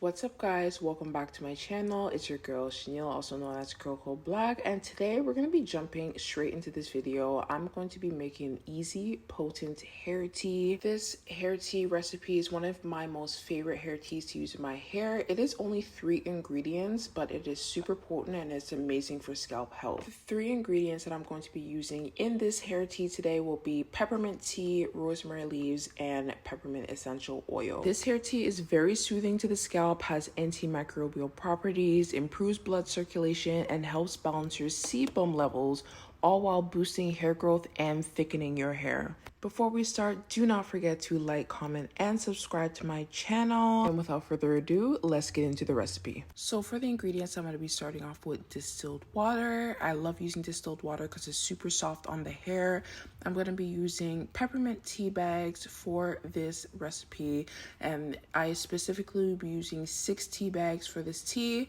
What's up, guys? Welcome back to my channel. It's your girl Chanel, also known as Girl Code Black, and today we're going to be jumping straight into this video. I'm going to be making easy, potent hair tea. This hair tea recipe is one of my most favorite hair teas to use in my hair. It is only 3 ingredients, but it is super potent and it's amazing for scalp health. The 3 ingredients that I'm going to be using in this hair tea today will be peppermint tea, rosemary leaves, and peppermint essential oil. This hair tea is very soothing to the scalp, has antimicrobial properties, improves blood circulation, and helps balance your sebum levels, all while boosting hair growth and thickening your hair. Before we start, do not forget to like, comment, and subscribe to my channel. And without further ado, let's get into the recipe. So for the ingredients, I'm going to be starting off with distilled water. I love using distilled water because it's super soft on the hair. I'm going to be using peppermint tea bags for this recipe, and I specifically will be using 6 tea bags for this tea.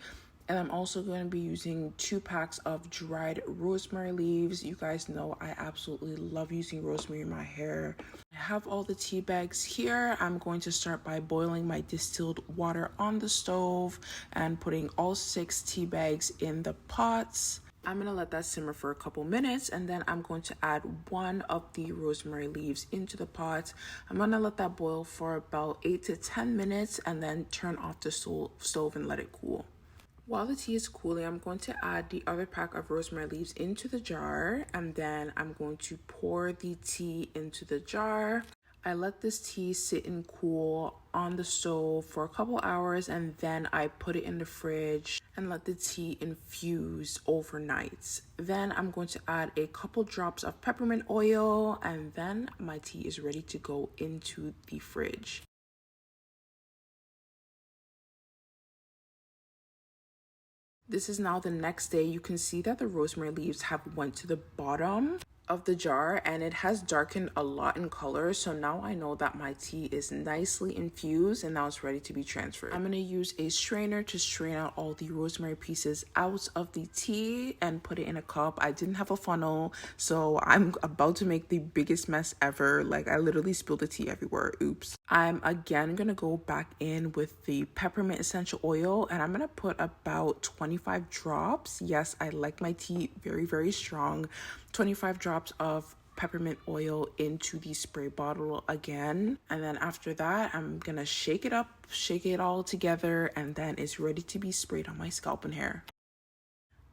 And I'm also going to be using 2 packs of dried rosemary leaves. You guys know I absolutely love using rosemary in my hair. I have all the tea bags here. I'm going to start by boiling my distilled water on the stove and putting all 6 tea bags in the pots. I'm going to let that simmer for a couple minutes, and then I'm going to add 1 of the rosemary leaves into the pot. I'm going to let that boil for about 8 to 10 minutes and then turn off the stove and let it cool. While the tea is cooling, I'm going to add the other pack of rosemary leaves into the jar, and then I'm going to pour the tea into the jar. I let this tea sit and cool on the stove for a couple hours, and then I put it in the fridge and let the tea infuse overnight. Then I'm going to add a couple drops of peppermint oil, and then my tea is ready to go into the fridge. This is now the next day. You can see that the rosemary leaves have went to the bottom of the jar and it has darkened a lot in color. So now I know that my tea is nicely infused and now it's ready to be transferred. I'm going to use a strainer to strain out all the rosemary pieces out of the tea and put it in a cup. I didn't have a funnel, so I'm about to make the biggest mess ever. Like, I literally spilled the tea everywhere. Oops. I'm again going to go back in with the peppermint essential oil, and I'm going to put about 25 drops. Yes, I like my tea very, very strong. 25 drops of peppermint oil into the spray bottle again, and then after that I'm gonna shake it up, shake it all together, and then it's ready to be sprayed on my scalp and hair.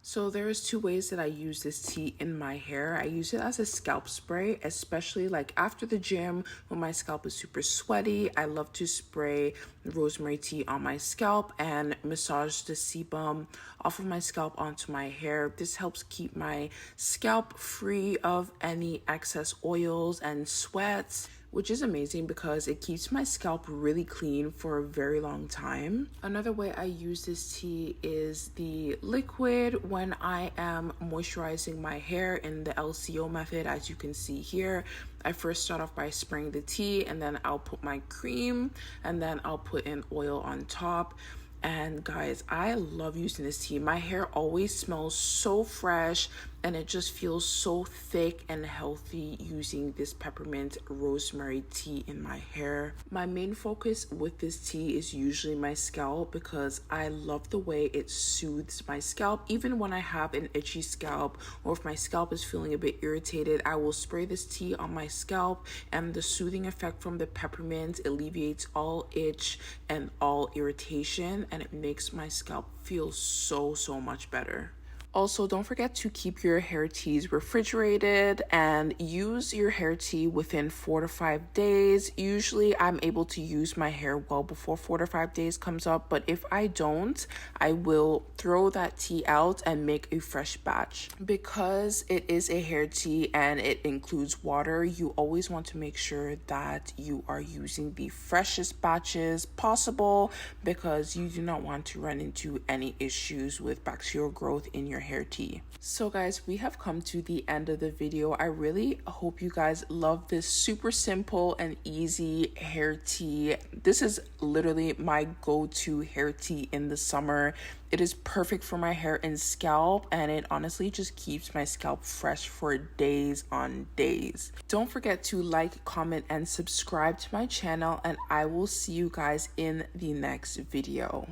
So there's 2 ways that I use this tea in my hair. I use it as a scalp spray, especially like after the gym when my scalp is super sweaty. I love to spray rosemary tea on my scalp and massage the sebum off of my scalp onto my hair. This helps keep my scalp free of any excess oils and sweats, which is amazing because it keeps my scalp really clean for a very long time. Another way I use this tea is the liquid when I am moisturizing my hair in the LCO method. As you can see here, I first start off by spraying the tea, and then I'll put my cream, and then I'll put in oil on top. And guys, I love using this tea. My hair always smells so fresh and it just feels so thick and healthy using this peppermint rosemary tea in my hair. My main focus with this tea is usually my scalp because I love the way it soothes my scalp. Even when I have an itchy scalp or if my scalp is feeling a bit irritated, I will spray this tea on my scalp, and the soothing effect from the peppermint alleviates all itch and all irritation, and it makes my scalp feel so much better. Also, don't forget to keep your hair teas refrigerated and use your hair tea within 4 to 5 days. Usually I'm able to use my hair well before 4 to 5 days comes up, but if I don't, I will throw that tea out and make a fresh batch. Because it is a hair tea and it includes water, you always want to make sure that you are using the freshest batches possible because you do not want to run into any issues with bacterial growth in your your hair tea. So guys, we have come to the end of the video. I really hope you guys love this super simple and easy hair tea. This is literally my go-to hair tea in the summer. It is perfect for my hair and scalp, and it honestly just keeps my scalp fresh for days on days. Don't forget to like, comment, and subscribe to my channel, and I will see you guys in the next video.